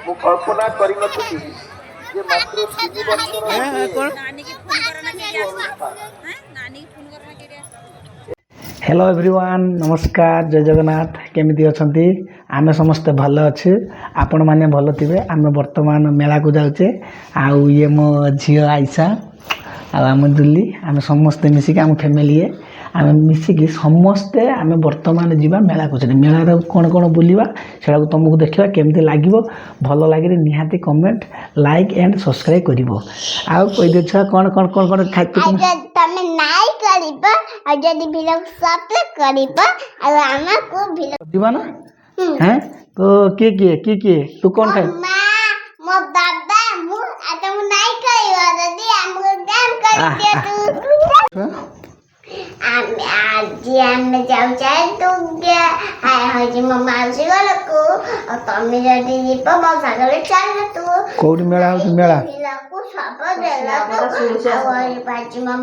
ମୁଁ କଳ୍ପନା କରିନଥିଲି ଯେ ମାତ୍ର 3 ବର୍ଷର हेलो एवरीवन नमस्कार जय जगन्नाथ केमिति अछंती आमे समस्ते भल अच्छे आपण माने भल थिबे आमे वर्तमान मेला को जाउचे आउ ये मो झियो आइसा आम दुली आमे समस्ते मिसिक आम फैमिली आम मिसिक समस्ते आम वर्तमान जीवा मेला को मेला कौन कौन बुलवा से तुमको देखा केमती लगे भल लगे निहाती कमेंट लाइक एंड सब्सक्राइब कर कही छुआ कौन कौन कौन कौन खाई ना हैं तो किए तू कौन खाए कौटी मेला हो मेला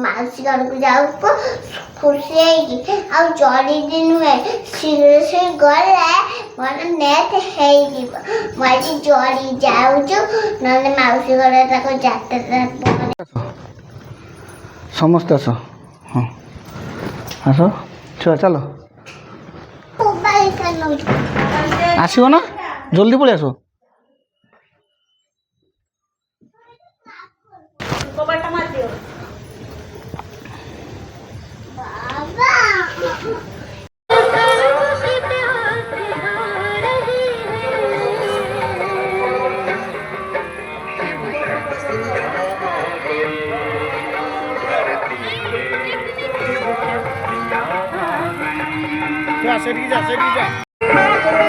माउसी घर को जाऊ खुशी चढ़ी दिन गले मोर नेट मुझे चढ़ी जाऊँ ना माउसी घर जात्रा समस्त आस हाँ आस छुआ चलो आसो ना जल्दी पलि आस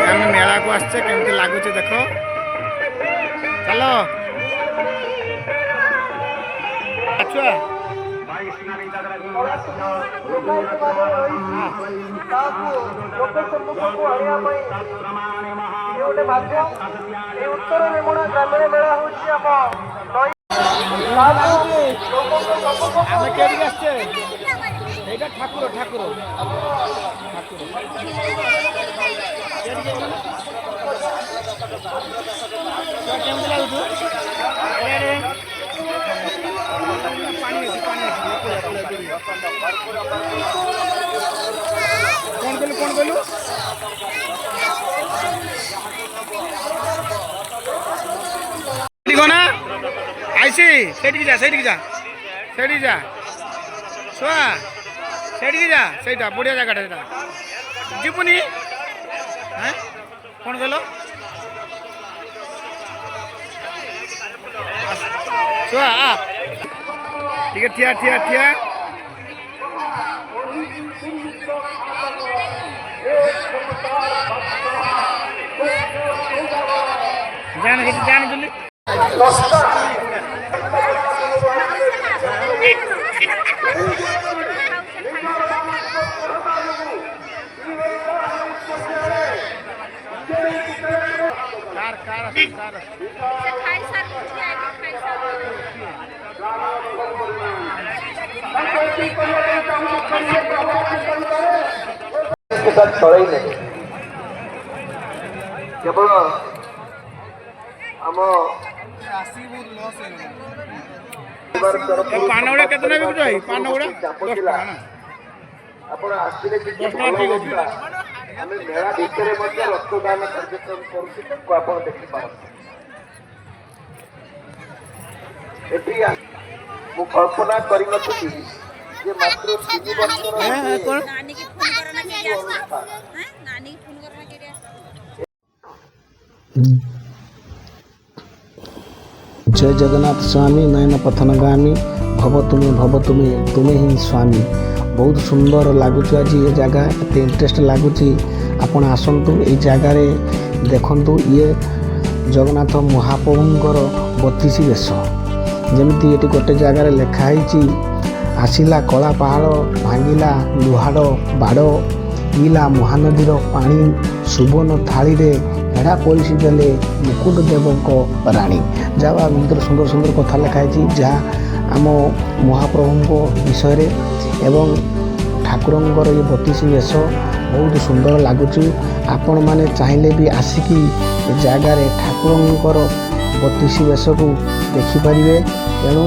आम मेला को आसचे केमती लगुच देख चलो छुआ ठाकुर ठाकुर कौन बोलू ना आईसी सेठी जा छुआ सेठी जा सहीटा बढ़िया जगह जीवनी हाँ कौन कहल छुआ ठीक ठिया ठिया ठिया जान जल्दी केवल आम पान गुड़ा के पान गुड़ा आम मेला भितर रक्तदान कार्यक्रम कर देखिपार कल्पना करनथि जे मात्र 3 वर्षर जय जगन्नाथ स्वामी नयन पथनगामी भव तुम्हें तुम्हें ही स्वामी बहुत सुंदर लगुच आज ये जगह एत इंटरेस्ट लगुच आपण आसतु ये जगार देखु ये जगन्नाथ महाप्रभुंर 32 वेश जमीती ये गोटे जगार लिखाई आसिला कला पहाड़ भांगिला लुहाड़ बाड़ पिला महानदीर पानी सुबर्ण थाली रे हेड़ा परिसी देले मुकुट देवों राणी जहाँ भर सुंदर सुंदर कथा लिखाई जहाँ आम महाप्रभु विषय एवं ଠାକୁରଙ୍କର ଏ ବତିଶି ବେଶ ବହୁତ ସୁନ୍ଦର ଲାଗୁଛି। ଆପଣମାନେ ଚାହିଁଲେ ବି ଆସିକି ଏ ଜାଗାରେ ଠାକୁରଙ୍କର ବତିଶି ବେଶକୁ ଦେଖିପାରିବେ। ତେଣୁ